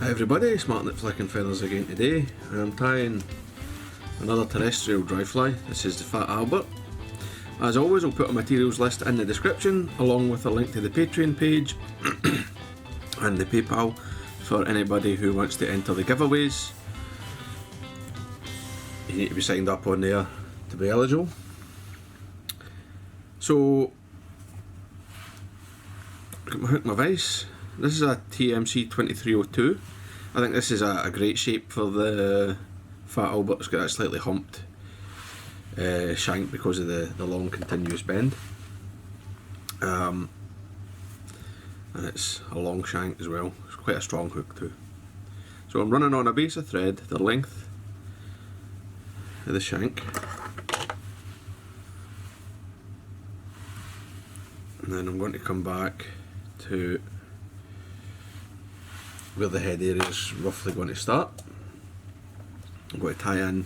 Hi everybody, it's Martyn at Flicking Feathers again today, and I'm tying another terrestrial dry fly. This is the Fat Albert. As always, I'll put a materials list in the description along with a link to the Patreon page and the PayPal for anybody who wants to enter the giveaways. You need to be signed up on there to be eligible. So, got my hook, my vise. This is a TMC 2302. I think this is a great shape for the Fat Albert. It's got that slightly humped shank because of the long continuous bend. And it's a long shank as well. It's quite a strong hook too. So I'm running on a base of thread the length of the shank. And then I'm going to come back to where the head area is roughly going to start. I'm going to tie in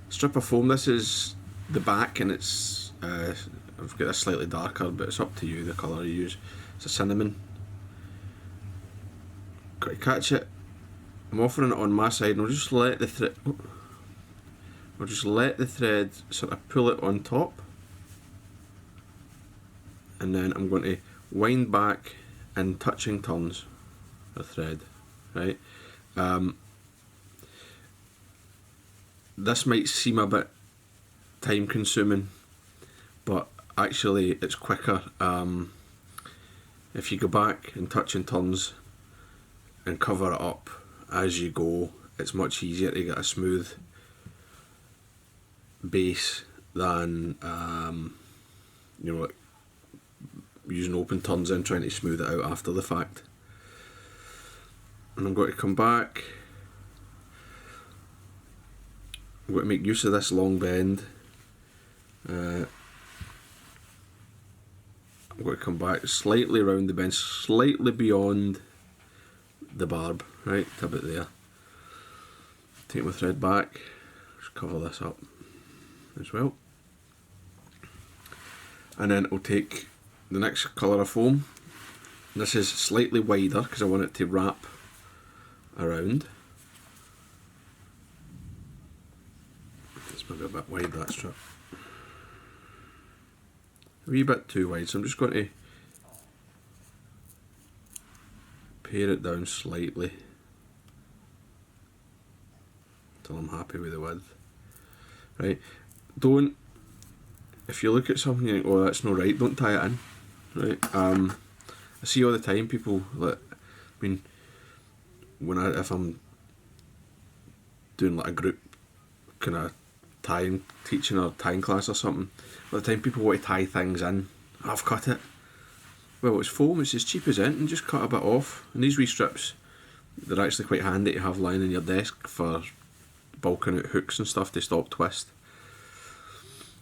a strip of foam. This is the back, and it's I've got a slightly darker, but it's up to you the colour you use. It's a cinnamon. Got to catch it. I'm offering it on my side, and I'll just let the thread sort of pull it on top, and then I'm going to wind back in touching turns the thread, right? This might seem a bit time consuming, but actually it's quicker. If you go back and touch and turns and cover it up as you go, it's much easier to get a smooth base than like using open turns and trying to smooth it out after the fact. And I'm going to come back. I'm going to make use of this long bend. I'm going to come back slightly round the bend, slightly beyond the barb, right, to about there. Take my thread back, just cover this up as well. And then I'll take the next colour of foam. This is slightly wider because I want it to wrap around. It's maybe a bit wide, that strip. A wee bit too wide, so I'm just going to pare it down slightly until I'm happy with the width. Right, if you look at something and think, oh, that's not right, don't tie it in. Right, I see all the time people that, if I'm doing like a group kind of tying, teaching or tying class or something, all the time people want to tie things in. I've cut it. Well, it's foam, it's as cheap as anything, just cut a bit off. And these wee strips, they're actually quite handy to have lying on your desk for bulking out hooks and stuff to stop twist.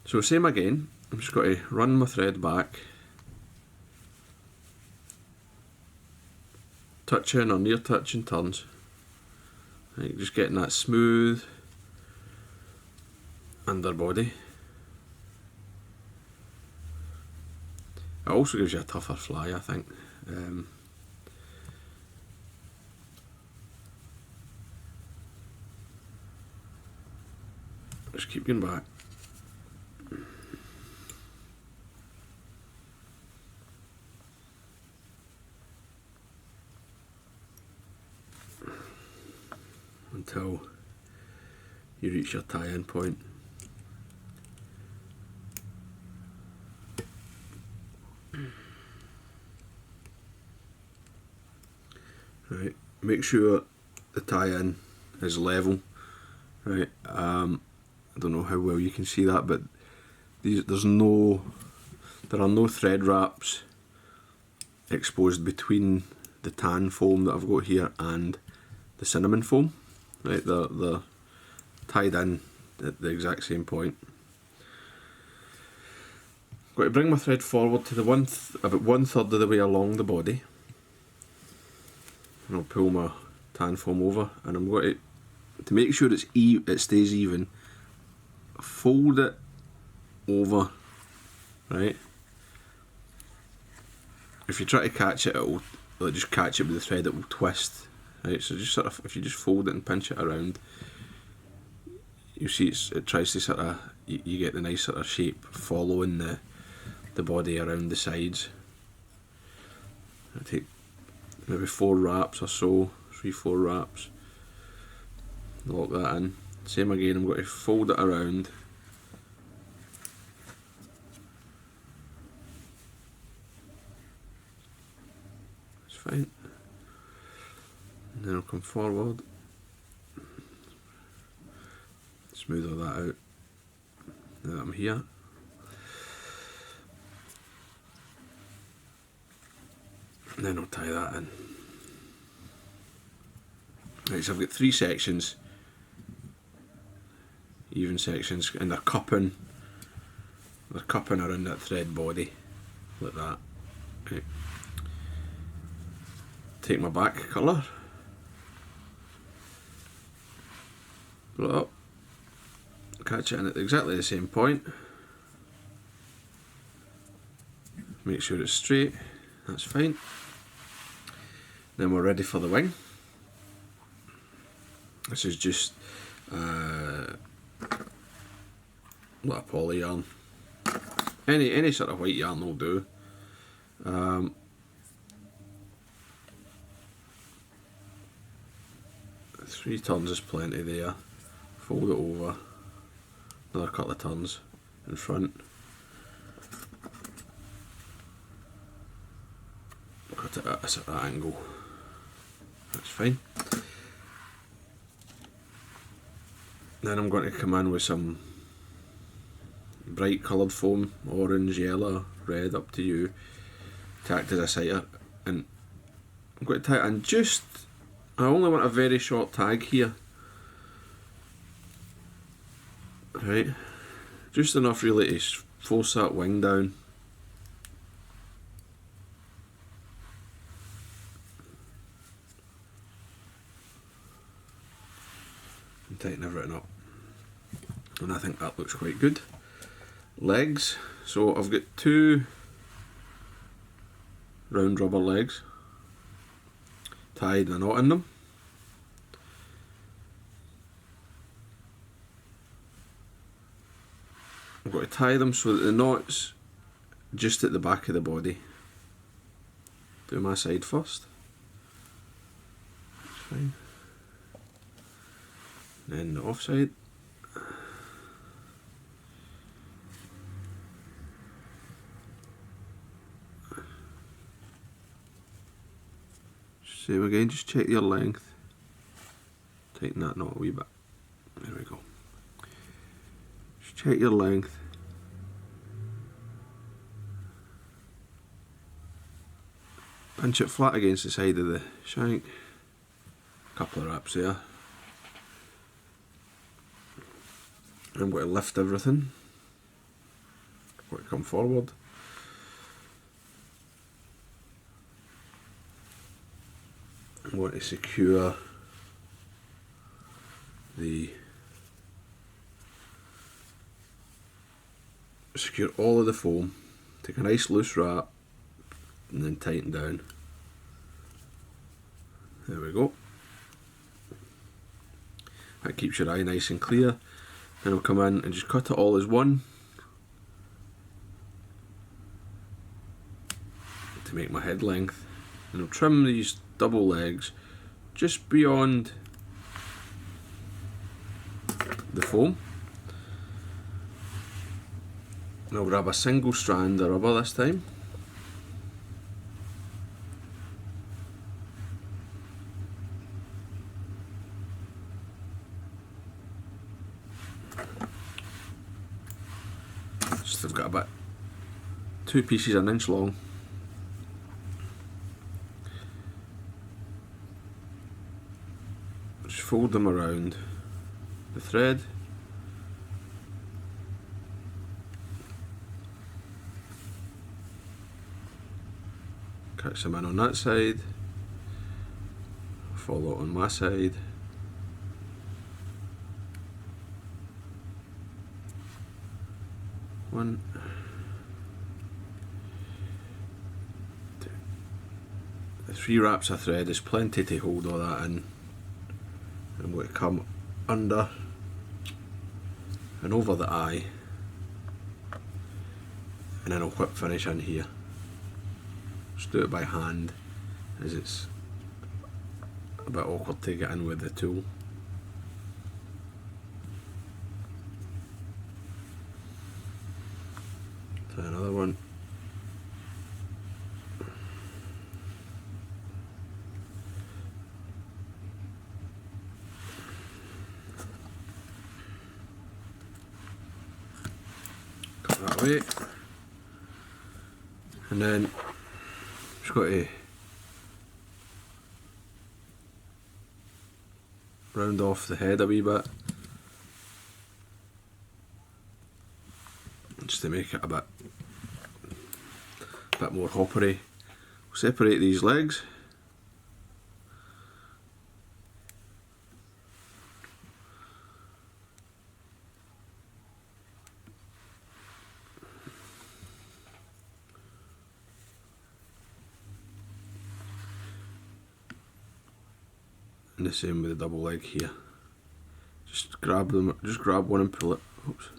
So same again, I'm just going to run my thread back, touching or near touching turns, right, just getting that smooth underbody. It also gives you a tougher fly, I think. Just keep going back. Until you reach your tie-in point. Right, make sure the tie-in is level. Right, I don't know how well you can see that, but there are no thread wraps exposed between the tan foam that I've got here and the cinnamon foam. Right, they're tied in at the exact same point. I'm going to bring my thread forward to about 1/3 of the way along the body, and I'll pull my tan foam over, and I'm going to make sure it stays even, fold it over, right? If you try to catch it, it'll just catch it with the thread, it will twist Right, so just sort of, if you just fold it and pinch it around, you see it tries to sort of, you get the nice sort of shape following the body around the sides. I take maybe 4 wraps or so, 3-4 wraps, lock that in. Same again, I'm going to fold it around. It's fine. And then I'll come forward, smooth all that out. Now that I'm here, and then I'll tie that in. Right, so I've got 3 sections, even sections, and they're cupping around that thread body, like that. Right. Take my back colour, pull it up, catch it in at exactly the same point, make sure it's straight, that's fine. Then we're ready for the wing. This is just a lot of poly yarn. Any sort of white yarn will do. 3 turns is plenty there. Fold it over, another couple of turns in front. Cut it at a sort of angle. That's fine. Then I'm going to come in with some bright coloured foam, orange, yellow, red, up to you, to act as a citer, and I'm going to tie it in just, I only want a very short tag here, right, just enough really to force that wing down. And tighten everything up, and I think that looks quite good. Legs, so I've got 2 round rubber legs tied and a knot in them. I'm going to tie them so that the knot's just at the back of the body. Do my side first. That's fine. Then the off side. Same again, just check your length. Tighten that knot a wee bit. There we go. Just check your length. Pinch it flat against the side of the shank. Couple of wraps there. I'm going to lift everything. I'm going to come forward. I'm going to secure all of the foam, take a nice loose wrap and then tighten down. There we go. That keeps your eye nice and clear. Then I'll come in and just cut it all as one to make my head length, and I'll trim these double legs just beyond the foam. And I'll grab a single strand of rubber this time. Just I've got about 2 pieces an inch long. Just fold them around the thread. Catch them in on that side, follow on my side. One, two, 3 wraps of thread is plenty to hold all that in. I'm going to come under and over the eye, and then I'll whip finish in here. Just do it by hand, as it's a bit awkward to get in with the tool. Try another one. Cut that away. And then just got to round off the head a wee bit, just to make it a bit more hoppery. We'll separate these legs. And the same with the double leg here. Just grab them, just grab one and pull it. Oops.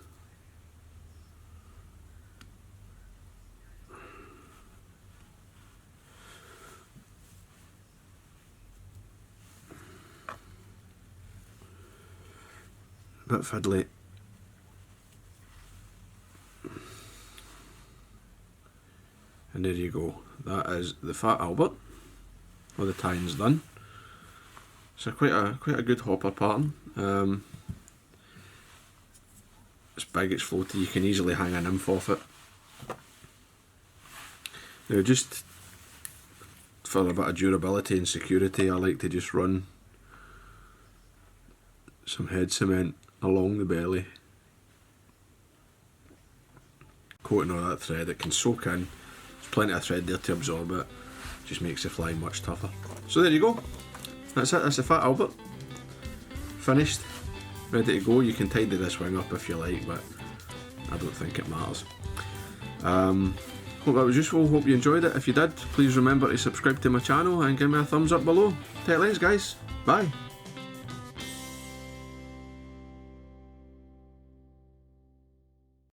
A bit fiddly. And there you go. That is the Fat Albert. All the tying's done. So quite a good hopper pattern. It's big, it's floaty, you can easily hang a nymph off it. Now just for a bit of durability and security, I like to just run some head cement along the belly, coating all that thread. It can soak in, there's plenty of thread there to absorb it, just makes the fly much tougher. So there you go. That's it, that's the Fat Albert. Finished, ready to go. You can tidy this wing up if you like, but I don't think it matters. Hope that was useful, hope you enjoyed it. If you did, please remember to subscribe to my channel and give me a thumbs up below. Take it, guys. Bye.